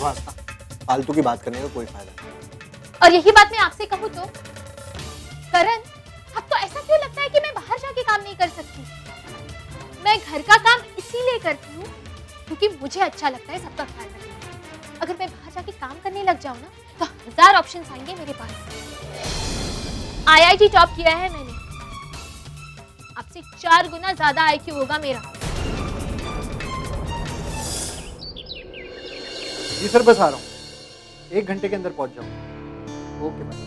वास्ता फालतू की बात करने का कोई फायदा नहीं। और यही बात मैं आपसे कहूँ तो करण, आपको ऐसा क्यों लगता है कि मैं बाहर जाके काम नहीं कर सकती? मैं घर का काम इसीलिए करती हूँ क्योंकि मुझे अच्छा लगता है सबका ख्याल रखना। अगर मैं बाहर जाके काम करने लग जाऊँ ना तो 1000 ऑप्शंस आएंगे मेरे पास। आईआईटी टॉप किया है मैंने, आपसे 4 गुना ज्यादा आईक्यू होगा मेरा। जी सर, बस आ रहा हूँ, 1 घंटे के अंदर पहुंच जाऊँ। Okay bye.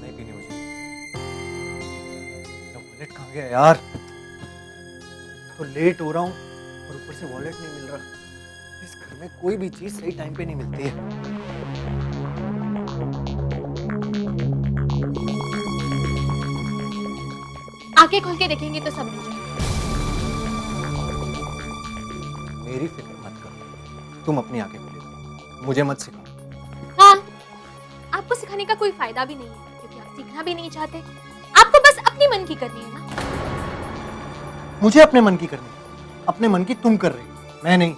नहीं पीनी मुझे। वॉलेट कहाँ गया यार? तो लेट हो रहा हूँ और ऊपर से वॉलेट नहीं मिल रहा। इस घर में कोई भी चीज सही टाइम पे नहीं मिलती है। आंखें खोल के देखेंगे तो सब मिल जाएगा। मेरी फिक्र मत करो, तुम अपनी आंखें खोलो, मुझे मत सिखाओ। हाँ, आपको सिखाने का कोई फायदा भी नहीं है क्योंकि आप सीखना भी नहीं चाहते। आपको बस अपनी मन की करनी है ना। मुझे अपने मन की करनी है, अपने मन की तुम कर रही हो, मैं नहीं।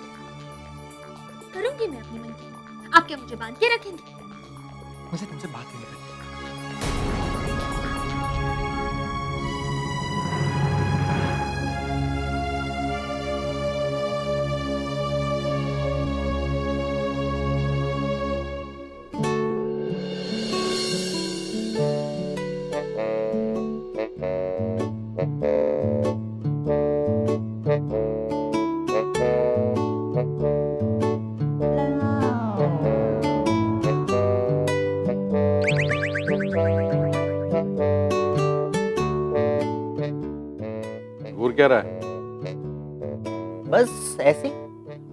करूंगी मैं अपनी मन की, आप क्या मुझे बांध के रखेंगे? मुझे तुमसे बात नहीं करनी। घूर क्या रहा है? बस ऐसे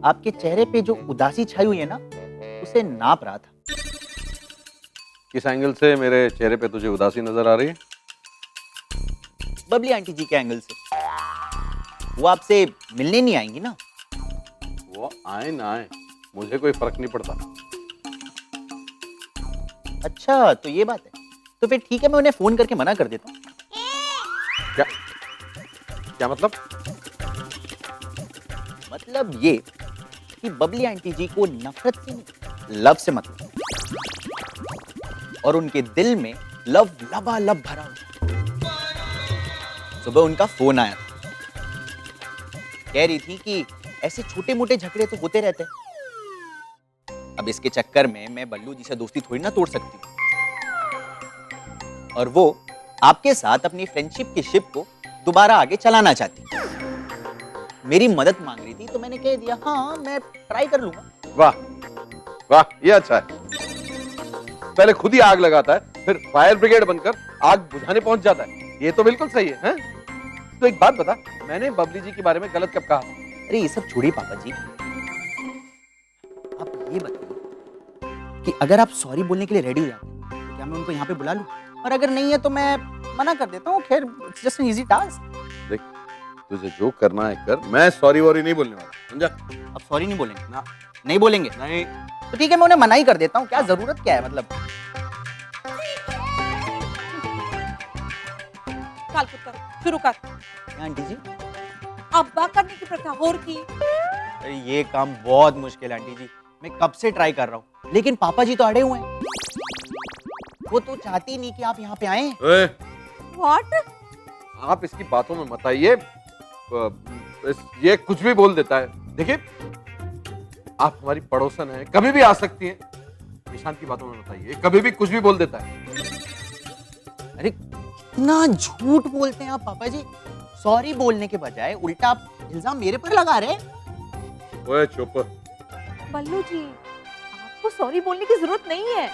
आपके चेहरे पे जो उदासी छाई हुई है ना, उसे नाप रहा था। किस एंगल से मेरे चेहरे पे तुझे उदासी नजर आ रही है? बबली आंटी जी के एंगल से। वो आपसे मिलने नहीं आएंगी ना? वो आए ना आए, मुझे कोई फर्क नहीं पड़ता। अच्छा, तो ये बात है। तो फिर ठीक है, मैं उन्हें फोन करके मना कर देता हूँ। क्या क्या मतलब? मतलब ये कि बबली आंटी जी को नफरत से नहीं, लव से मतलब, और उनके दिल में लव लबालब भरा हुआ। सुबह उनका फोन आया था, कह रही थी कि ऐसे छोटे मोटे झगड़े तो होते रहते हैं। अब इसके चक्कर में मैं बल्लू जी से दोस्ती थोड़ी ना तोड़ सकती हूँ, और वो आपके साथ अपनी फ्रेंडशिप की शिप को दोबारा आगे चलाना चाहती। मेरी मदद मांग रही थी तो मैंने कह दिया हाँ, मैं ट्राई कर लूंगा। वाह वाह, ये अच्छा है। पहले खुद ही आग लगाता है, फिर फायर ब्रिगेड बनकर आग बुझाने पहुंच जाता है। ये तो बिल्कुल सही है, हैं? तो एक बात बता, मैंने बबली जी के बारे में गलत कब कहा? अरे ये सब छोड़िए पापा जी, आप ये बताइए कि अगर आप सॉरी बोलने के लिए रेडी हो जाते हैं तो क्या मैं उनको यहाँ पे बुला लूं? और अगर नहीं है तो मैं मना कर देता हूँ। खैर, it's just an easy task. देख, तुझे जो करना है कर, मैं सॉरी वॉरी नहीं बोलने वाला, समझा? अब सॉरी नहीं बोलेंगे ना। नहीं बोलेंगे? नहीं। तो ठीक है, मैं उन्हें मना ही कर देता हूँ। क्या जरूरत क्या है मतलब। शुरू कर। आंटी जी, अब्बा करने की प्रथा और की। अरे ये काम बहुत मुश्किल है आंटी जी, मैं कब से ट्राई कर रहा हूँ, लेकिन पापा जी तो अड़े हुए हैं। वो तो चाहती नहीं कि आप यहाँ पे आए। व्हाट? आप इसकी बातों में मत आइए। ये कुछ भी बोल देता है। देखिए, आप हमारी पड़ोसन हैं, कभी भी आ सकती हैं। निशांत की बातों में मत आइए, कभी भी कुछ भी बोल देता है। अरे कितना झूठ बोलते हैं आप पापा जी। सॉरी बोलने के बजाय उल्टा आप इल्जाम मेरे पर लगा रहे हैं। ओए चुप। बल्लू जी, आपको सॉरी बोलने की जरूरत नहीं है।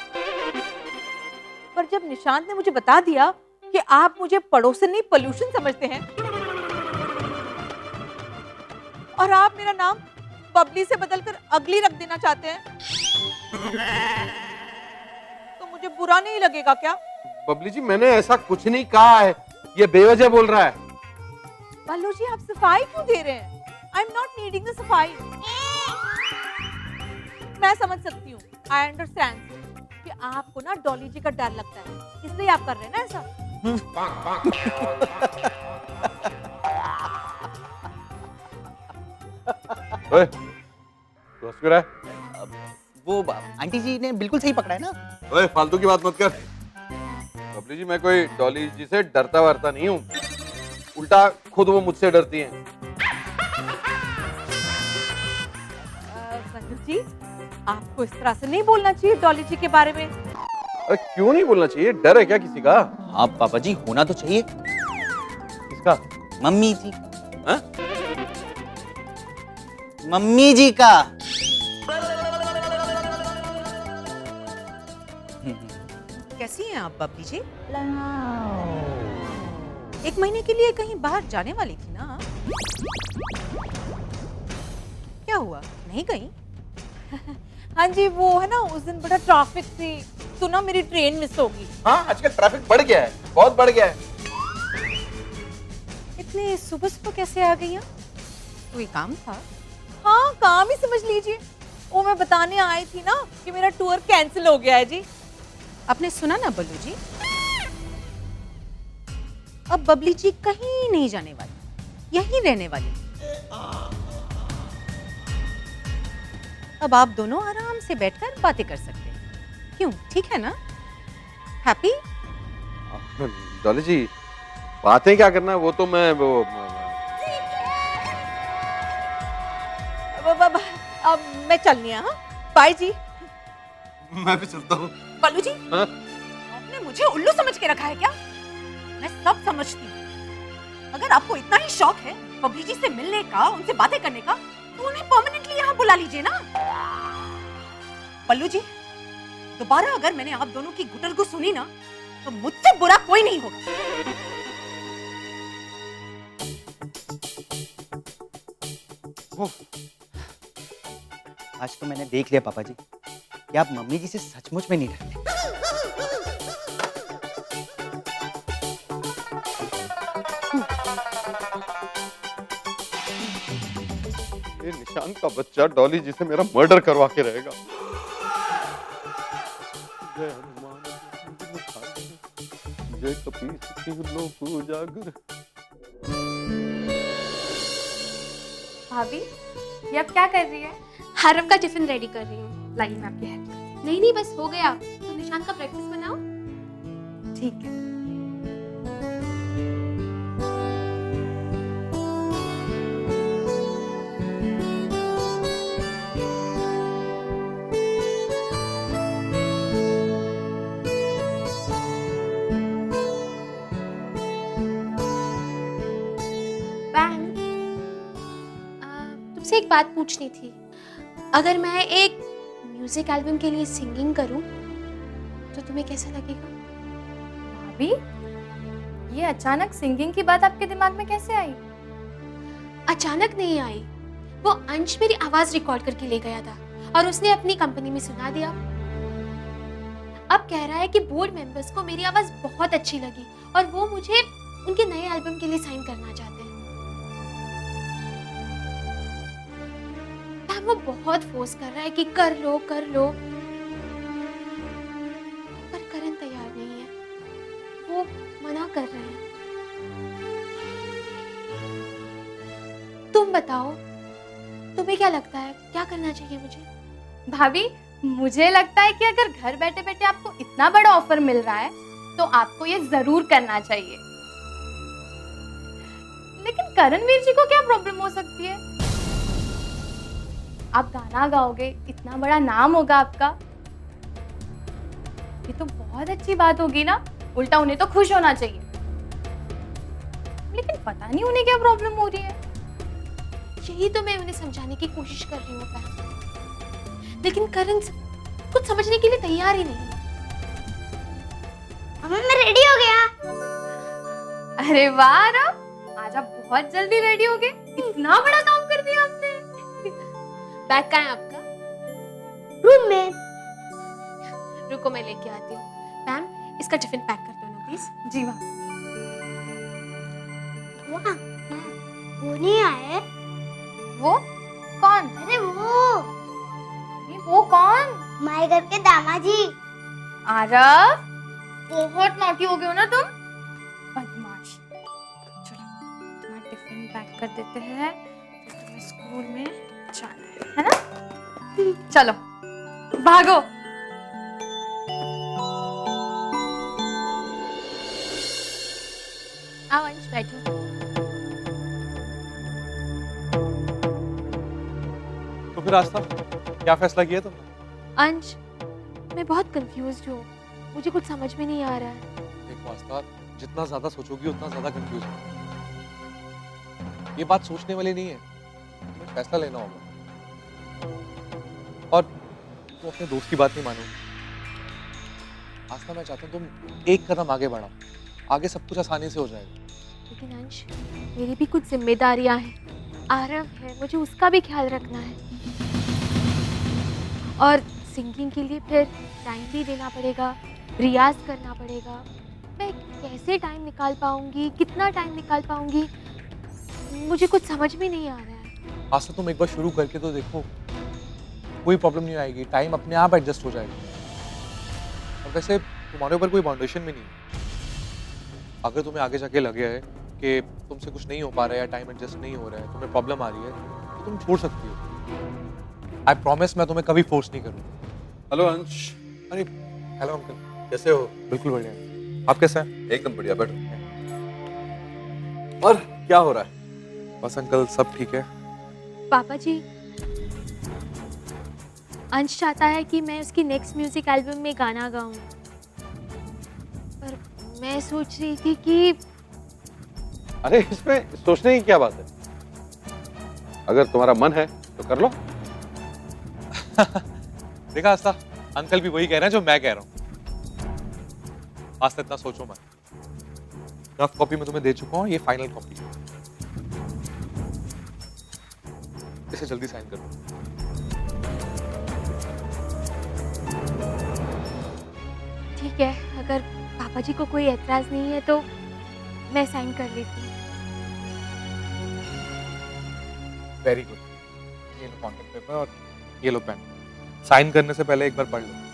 पर जब निशांत ने मुझे बता दिया कि आप मुझे पड़ोसन नहीं पोल्यूशन समझते हैं, और आप मेरा नाम बबली से बदलकर अगली रख देना चाहते हैं, तो मुझे बुरा नहीं लगेगा क्या? बबली जी, मैंने ऐसा कुछ नहीं कहा है, ये बेवजह बोल रहा है। बल्लू जी, आप सफाई क्यों दे रहे हैं? I am not needing the सफाई। मैं समझ सकती हूँ, आई अंडरस्टैंड कि आपको ना डॉली जी का डर लगता है, इसलिए आप कर रहे हैं ना ऐसा। ओए, मुस्कुरा है? वो आंटी जी ने बिल्कुल सही पकड़ा है ना। ओए फालतू की बात मत कर। बबली जी, मैं कोई डॉली जी से डरता वरता नहीं हूँ, उल्टा खुद वो मुझसे डरती हैं। संजू जी, आपको इस तरह से नहीं बोलना चाहिए डॉली जी के बारे में। अरे क्यों नहीं बोलना चाहिए? डर है क्या किसी का? हाँ पापा जी, होना तो चाहिए। किसका? मम्मी जी। हाँ? मम्मी जी का। कैसी हैं आप बबली जी? एक महीने के लिए कहीं बाहर जाने वाली थी ना? क्या हुआ, नहीं गई? हाँ जी, वो है ना, उस दिन बड़ा ट्रैफिक थी तो ना मेरी ट्रेन मिस होगी। हाँ, आजकल ट्रैफिक बढ़ गया है, बहुत बढ़ गया है। इतने सुबह सुबह कैसे आ गई हैं? कोई काम था? हाँ, काम ही समझ लीजिए। वो मैं बताने आई थी ना कि मेरा टूर कैंसिल हो गया है जी। आपने सुना ना बल्लू जी? अब बबली जी कहीं नहीं जाने वाली, यहीं रहने वाली। अब आप दोनों आराम से बैठकर बातें कर सकते हैं। क्यों, ठीक है ना? हैप्पी? डॉली जी, बातें क्या करना है वो तो मैं अब मैं चलनी है। हाँ, बाय जी। मैं भी चलता हूँ। बल्लू जी, हाँ? आपने मुझे उल्लू समझ के रखा है क्या? मैं सब समझती हूँ। अगर आपको इतना ही शौक है बबली जी से मिलने का, उनसे बातें करने का, तो उन्हें परमानेंटली यहाँ बुला लीजिए ना। बल्लू जी, दोबारा अगर मैंने आप दोनों की गुटरगु सुनी ना, तो मुझसे बुरा कोई नहीं होगा। आज तो मैंने देख लिया पापा जी कि आप मम्मी जी से सचमुच में नहीं डरते। ये निशान का बच्चा डॉली जी से मेरा मर्डर करवा के रहेगा। जय हनुमान जय कपीस लोक उजागर। भाभी, ये अब क्या कर रही है? हरम का टिफिन रेडी कर रही हूँ। लाइए मैं आपकी हेल्प करती हूँ। नहीं बस हो गया। तो निशान का ब्रेकफास्ट बनाओ। ठीक है। तुमसे एक बात पूछनी थी। अगर मैं एक म्यूजिक एल्बम के लिए सिंगिंग करूं तो तुम्हें कैसा लगेगा? भाभी, ये अचानक सिंगिंग की बात आपके दिमाग में कैसे आई? अचानक नहीं आई। वो अंश मेरी आवाज रिकॉर्ड करके ले गया था और उसने अपनी कंपनी में सुना दिया। अब कह रहा है कि बोर्ड मेंबर्स को मेरी आवाज बहुत अच्छी लगी और वो मुझे उनके नए एल्बम के लिए साइन करना चाहते हैं। वो बहुत फोर्स कर रहा है कि कर लो कर लो, पर करण तैयार नहीं है। वो मना कर रहे हैं। तुम बताओ, तुम्हें क्या लगता है, क्या करना चाहिए मुझे? भाभी, मुझे लगता है कि अगर घर बैठे बैठे आपको इतना बड़ा ऑफर मिल रहा है तो आपको ये जरूर करना चाहिए। लेकिन करणवीर जी को क्या प्रॉब्लम हो सकती है? आप गाना गाओगे, इतना बड़ा नाम होगा आपका, ये तो बहुत अच्छी बात होगी ना। उल्टा उन्हें तो खुश होना चाहिए। लेकिन पता नहीं उन्हें क्या प्रॉब्लम हो रही है। यही तो मैं उन्हें समझाने की कोशिश कर रही हूँ, लेकिन करण कुछ समझने के लिए तैयार ही नहीं है। अम्मा मैं रेडी हो गया। अरे वाह रब, आज आप बहुत जल्दी रेडी हो गए। इतना बड़ा काम कर दिया आपने। बैग कहाँ है आपका? रूम में। रुको मैं लेके आती हूँ। मैम, इसका टिफिन पैक कर दो ना प्लीज। जी वाह। वो नहीं आए। वो कौन? अरे वो कौन? हमारे घर के दामाजी। आरव, बहुत नॉटी हो गए हो ना तुम। बदमाश। चलो तुम्हारा टिफिन पैक कर देते हैं, तो तुम्हें स्कूल में जाना है ना? चलो भागो। आओ अंश, बैठो। तो फिर आस्था क्या फैसला किया तुमने? अंश, मैं बहुत कंफ्यूज्ड हूँ, मुझे कुछ समझ में नहीं आ रहा है। देखो आस्था, जितना ज्यादा सोचोगी उतना ज्यादा कंफ्यूज होगी। ये बात सोचने वाली नहीं है, तुम्हें फैसला लेना होगा। और तुम अपने दोस्त की बात नहीं मानोगी। आस्था, मैं चाहता हूँ तुम एक कदम आगे बढ़ाओ, आगे सब कुछ आसानी से हो जाएगा। लेकिन अंश, मेरी भी कुछ जिम्मेदारियां हैं। आरव है, मुझे उसका भी ख्याल रखना है, और सिंगिंग के लिए फिर टाइम भी देना पड़ेगा, रियाज करना पड़ेगा। मैं कैसे टाइम निकाल पाऊंगी, कितना टाइम निकाल पाऊंगी, मुझे कुछ समझ में नहीं आ रहा है। आस्था, तुम एक बार शुरू करके तो देखो, कोई प्रॉब्लम नहीं आएगी, टाइम अपने आप एडजस्ट हो जाएगा। और वैसे तुम्हारे ऊपर कोई बाउंडेशन भी नहीं है। अगर तुम्हें आगे जाके लगे है कि तुमसे कुछ नहीं हो पा रहा है या टाइम एडजस्ट नहीं हो रहा है, तुम्हें प्रॉब्लम आ रही है, तो तुम छोड़ सकती हो। आई प्रॉमिस, मैं तुम्हें कभी फोर्स नहीं करूँगा। हेलो अंश। अरे हेलो अंकल, कैसे हो? बिल्कुल बढ़िया। आप कैसे हैं? एकदम बढ़िया, बैठो। और क्या हो रहा है? बस अंकल, सब ठीक है। पापा जी, अंश चाहता है कि मैं उसकी नेक्स्ट म्यूजिक एल्बम में गाना गाऊं, पर मैं सोच रही थी कि अरे इसमें सोचने की क्या बात है? अगर तुम्हारा मन है तो कर लो। देखा आस्था, अंकल भी वही कह रहे हैं जो मैं कह रहा हूँ। आस्था, इतना सोचो मत। रफ कॉपी में तुम्हें दे चुका हूँ, ये फाइनल कॉपी है। इसे जल्दी साइन कर दो। ठीक है, अगर पापा जी को कोई एतराज नहीं है तो मैं साइन कर लेती हूँ। Very good. ये लो कॉन्ट्रैक्ट पेपर और ये लो पेन। साइन करने से पहले एक बार पढ़ लो।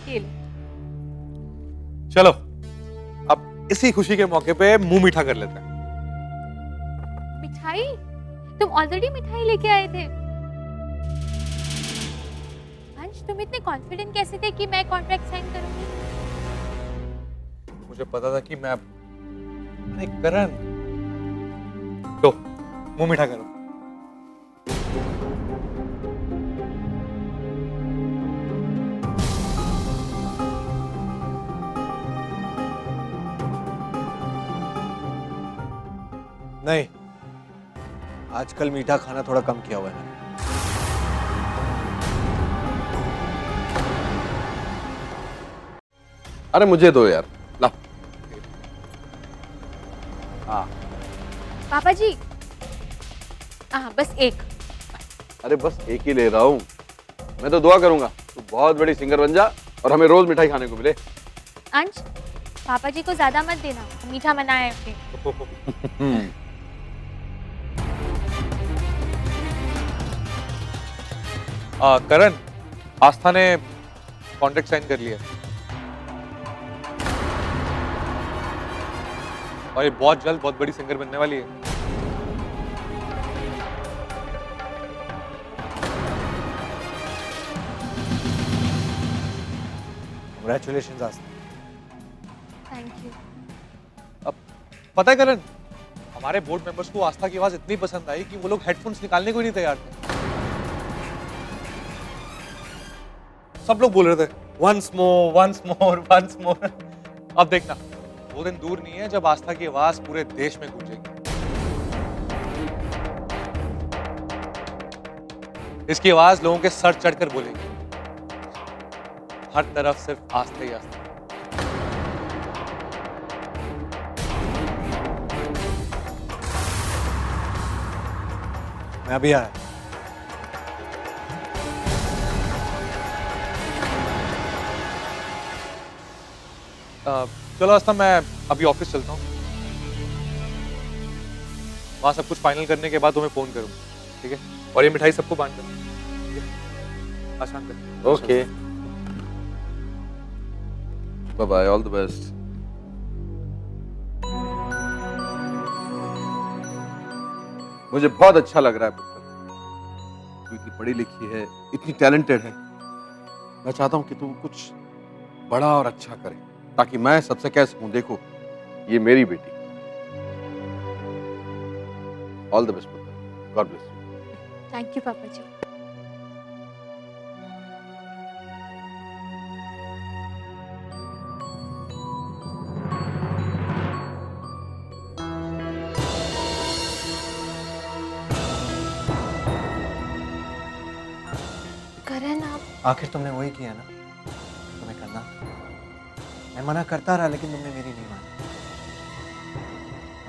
ये लो। चलो, अब इसी खुशी के मौके पे मुंह मीठा कर लेते हैं। मिठाई? तुम ऑलरेडी मिठाई लेके आए थे। अंश, तुम इतने कॉन्फिडेंट कैसे थे कि मैं कॉन्ट्रैक्ट साइन करूंगी? मुझे पता था कि मैं अरे करण, तो मुंह मीठा करो। नहीं, आजकल मीठा खाना थोड़ा कम किया हुआ है। अरे मुझे दो यार, ला। हाँ। पापा जी, हाँ बस एक। अरे बस एक ही ले रहा हूँ। मैं तो दुआ करूंगा तू बहुत बड़ी सिंगर बन जा और हमें रोज मिठाई खाने को मिले। अंश, पापा जी को ज्यादा मत देना, मीठा मना है फिर। करण, आस्था ने कॉन्ट्रैक्ट साइन कर लिया और ये बहुत जल्द बहुत बड़ी सिंगर बनने वाली है। Congratulations, Aastha. Thank you. अब पता है करण, हमारे बोर्ड मेंबर्स को आस्था की आवाज इतनी पसंद आई कि वो लोग हेडफोन्स निकालने को ही नहीं तैयार थे। सब लोग बोल रहे थे once more once more once more. अब देखना, वो दिन दूर नहीं है जब आस्था की आवाज पूरे देश में गूंजेगी। इसकी आवाज लोगों के सर चढ़कर बोलेगी, हर तरफ सिर्फ आस्था ही आस्था। मैं अभी आया। चलो आस्था, मैं अभी ऑफिस चलता हूँ। वहाँ सब कुछ फाइनल करने के बाद तुम्हें फोन करूँगा, ठीक है? और ये मिठाई सबको बांट देना, ठीक है? आसान कर। Okay, bye bye, all the best. मुझे बहुत अच्छा लग रहा है पुत्र, तू इतनी पढ़ी लिखी है, इतनी टैलेंटेड है। मैं चाहता हूं कि तू कुछ बड़ा और अच्छा करे, ताकि मैं सबसे कह सकूं, देखो ये मेरी बेटी। ऑल द बेस्ट पुत्र, God bless you. Thank you पापा जी। करण, आप आखिर तुमने वही किया ना, तुम्हें करना। मैं मना करता रहा लेकिन तुमने मेरी नहीं मानी।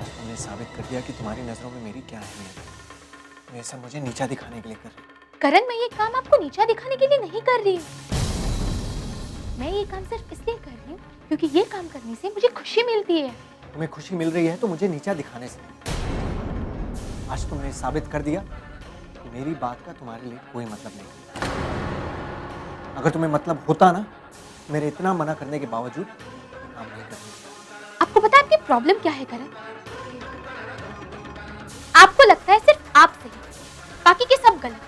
आज तुमने साबित कर दिया कि तुम्हारी नजरों में मेरी क्या अहमियत है। तुम ये सब मुझे नीचा दिखाने के लिए कर रही हो। करण, मैं ये काम आपको नीचा दिखाने के लिए नहीं कर रही हूँ। मैं ये काम सिर्फ इसलिए कर रही हूँ क्योंकि ये काम करने से मुझे खुशी मिलती है। तुम्हें खुशी मिल रही है तो मुझे नीचा दिखाने से। आज तुमने साबित कर दिया कि मेरी बात का तुम्हारे लिए कोई मतलब नहीं। अगर तुम्हें मतलब होता ना, मेरे इतना मना करने के बावजूद काम नहीं करती। आपको पता है आपकी प्रॉब्लम क्या है करण? आपको लगता है सिर्फ आप सही, बाकी के सब गलत।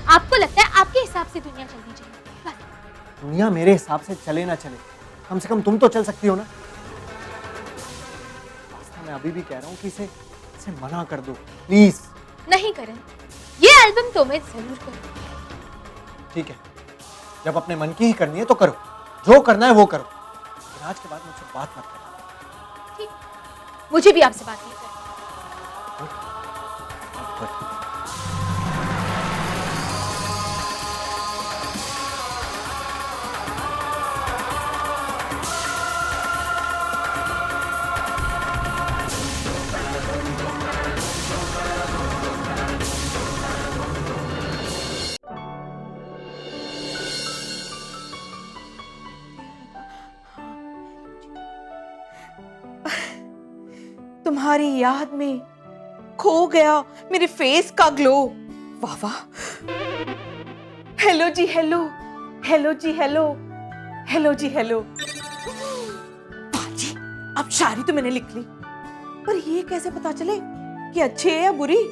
आपको लगता है आपके हिसाब से दुनिया चलनी चाहिए, बस। दुनिया मेरे हिसाब से चले ना चले, कम से कम तुम तो चल सकती हो ना। आस्था, मैं अभी भी कह रहा हूँ कि इसे मना कर दो प्लीज। नहीं करण, ये एल्बम तो मैं जरूर करूँ। ठीक है, जब अपने मन की ही करनी है तो करो, जो करना है वो करो, लेकिन आज के बाद मुझसे बात मत करो। ठीक, मुझे भी आपसे बात नहीं करनी। तुम्हारी याद में खो गया मेरे फेस का ग्लो। वाह वाह। हेलो जी हेलो, हेलो जी हेलो, हेलो जी हेलो। बाजी, अब शायरी तो मैंने लिख ली, पर ये कैसे पता चले कि अच्छी है या बुरी?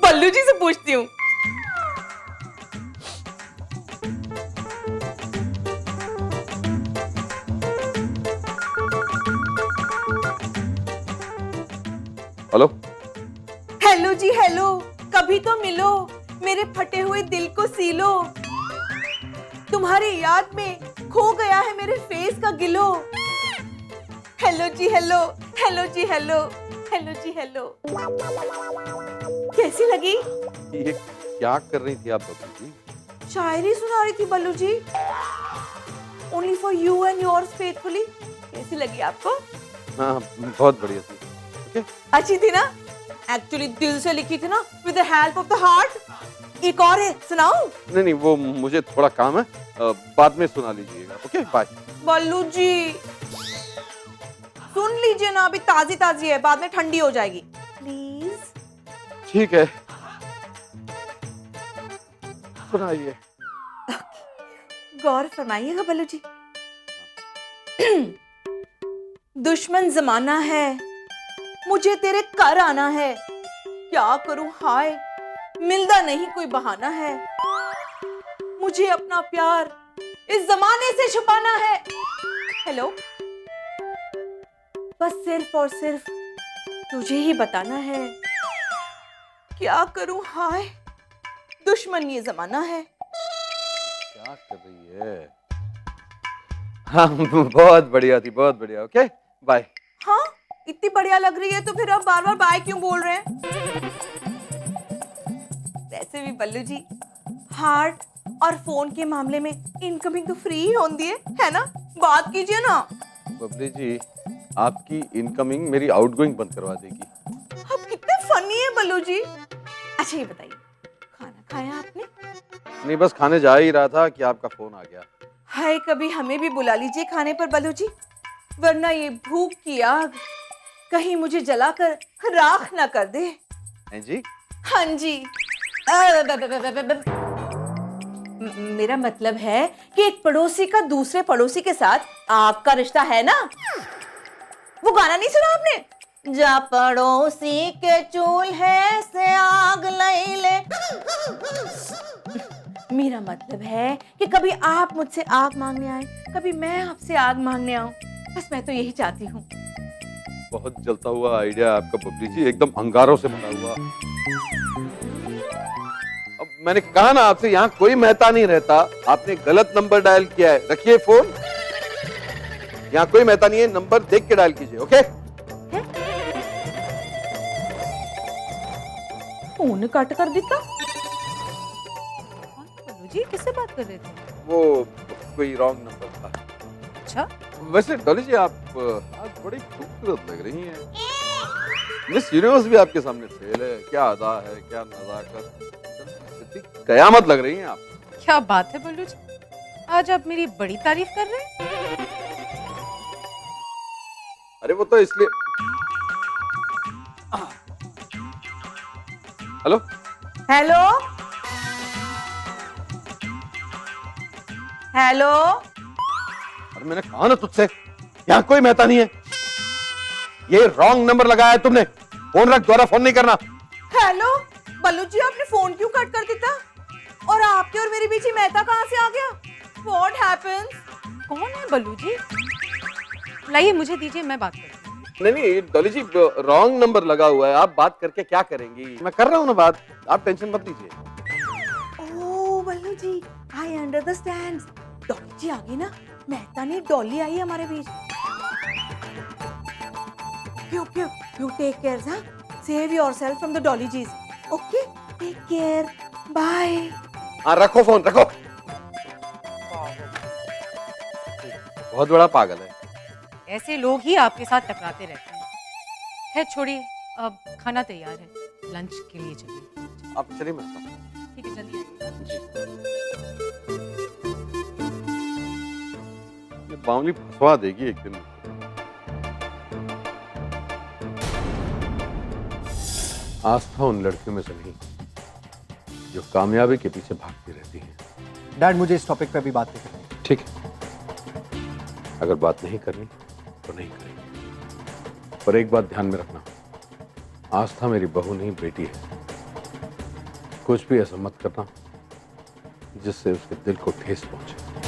बल्लू जी से पूछती हूँ। हेलो, हेलो जी हेलो, कभी तो मिलो, मेरे फटे हुए दिल को सीलो। तुम्हारी याद में खो गया है मेरे फेस का गिलो। हेलो जी हेलो, हेलो जी हेलो, हेलो जी हेलो। कैसी लगी? ये क्या कर रही थी आप बब्लू जी? शायरी सुना रही थी Ballu ji. Only for you and yours faithfully. कैसी लगी आपको? हाँ, बहुत बढ़िया थी। अच्छी थी ना? एक्चुअली दिल से लिखी थी ना, with the help of the heart. एक और है, सुनाऊं? नहीं नहीं, वो मुझे थोड़ा काम है, बाद में सुना लीजिएगा। Okay, bye. बल्लू जी सुन लीजिए ना, अभी ताजी ताजी है, बाद में ठंडी हो जाएगी, प्लीज। ठीक है, सुनाइए। गौर फरमाइएगा बल्लू जी। दुश्मन जमाना है, मुझे तेरे घर आना है। क्या करूं हाय, मिलता नहीं कोई बहाना है। मुझे अपना प्यार इस जमाने से छुपाना है। हेलो, बस सिर्फ और सिर्फ तुझे ही बताना है। क्या करूं हाय, दुश्मन ये जमाना है। क्या कर रही है? हाँ, बहुत बढ़िया थी, बहुत बढ़िया। Okay, bye. हाँ, इतनी बढ़िया लग रही है तो फिर आप बार बार बाय क्यों बोल रहे हैं? वैसे भी बल्लू जी, हार्ट और फोन के मामले में इनकमिंग तो फ्री ही होती है ना? बात कीजिए ना। बबली जी, आपकी इनकमिंग मेरी आउटगोइंग बंद करवा देगी। आप कितने फनी है बल्लू जी। अच्छा ये बताइए, खाना खाया आपने? नहीं, बस खाने जा ही रहा था कि आपका फोन आ गया। हाय, कभी हमें भी बुला लीजिए खाने पर बल्लू जी, वरना ये भूख की आग कहीं मुझे जलाकर राख ना कर दे। हैं जी? हाँ जी। मेरा मतलब है कि एक पड़ोसी का दूसरे पड़ोसी के साथ आपका रिश्ता है ना। वो गाना नहीं सुना आपने? जा पड़ोसी के चूल्हे से आग लई ले। मेरा मतलब है कि कभी आप मुझसे आग मांगने आए, कभी मैं आपसे आग मांगने आऊं। बस मैं तो यही चाहती हूँ। बहुत जलता हुआ आइडिया आपका बबली जी, एकदम अंगारों से भरा हुआ। अब मैंने कहा ना आपसे, यहाँ कोई मेहता नहीं रहता। आपने गलत नंबर डायल किया है, रखिए फोन। यहाँ कोई मेहता नहीं है, नंबर देख के डायल कीजिए, ओके? फोन काट कर देता। बल्लू जी किससे बात कर रहे थे? वो कोई रॉन्ग नंबर था। अच्छा, वैसे डॉली जी, आप आज बड़ी खूबसूरत लग रही हैं। मिस यूनिवर्स भी आपके सामने फेल है। क्या अदा है, क्या नजाकत, कितनी कयामत लग रही हैं आप। क्या बात है बल्लू जी, आज आप मेरी बड़ी तारीफ कर रहे हैं। अरे वो तो इसलिए। Hello hello hello. अरे मैंने कहा ना तुझसे, यहाँ कोई मेहता नहीं है। ये रॉन्ग नंबर लगाया है तुमने। फोन रख, दोबारा फोन नहीं करना। हेलो बल्लू जी, आपने फोन क्यों कट कर देता? और आपके और मेरे बीच ही मेहता कहाँ से आ गया? What happens? कौन है बल्लू जी? लाइए मुझे दीजिए, मैं बात करती हूँ। नहीं डॉली जी, रॉन्ग नंबर लगा हुआ है। आप बात करके क्या करेंगी? मैं कर रहा हूँ ना बात, आप टेंशन मत लीजिए। ओह बल्लू जी, आई अंडरस्टैंड। डॉली जी आ गई ना, मेहता नहीं डॉली आई हमारे बीच। Okay, you take care, huh? Save yourself from the Dolly G's. Okay? Take care. Bye. हाँ रखो फोन, रखो। बहुत बड़ा पागल है। ऐसे लोग ही आपके साथ टकराते रहते हैं। खैर छोड़िए, अब खाना तैयार है, लंच के लिए चलिए। आप चलिए, मैं आता हूँ। ठीक है, जल्दी आइए। ये बावली फंसवा देगी एक दिन। आस्था उन लड़कियों में से नहीं जो कामयाबी के पीछे भागती रहती हैं। डैड, मुझे इस टॉपिक पे अभी बात नहीं करनी। ठीक है, अगर बात नहीं करनी तो नहीं करेंगे। पर एक बात ध्यान में रखना, आस्था मेरी बहू नहीं, बेटी है। कुछ भी ऐसा मत करना जिससे उसके दिल को ठेस पहुंचे।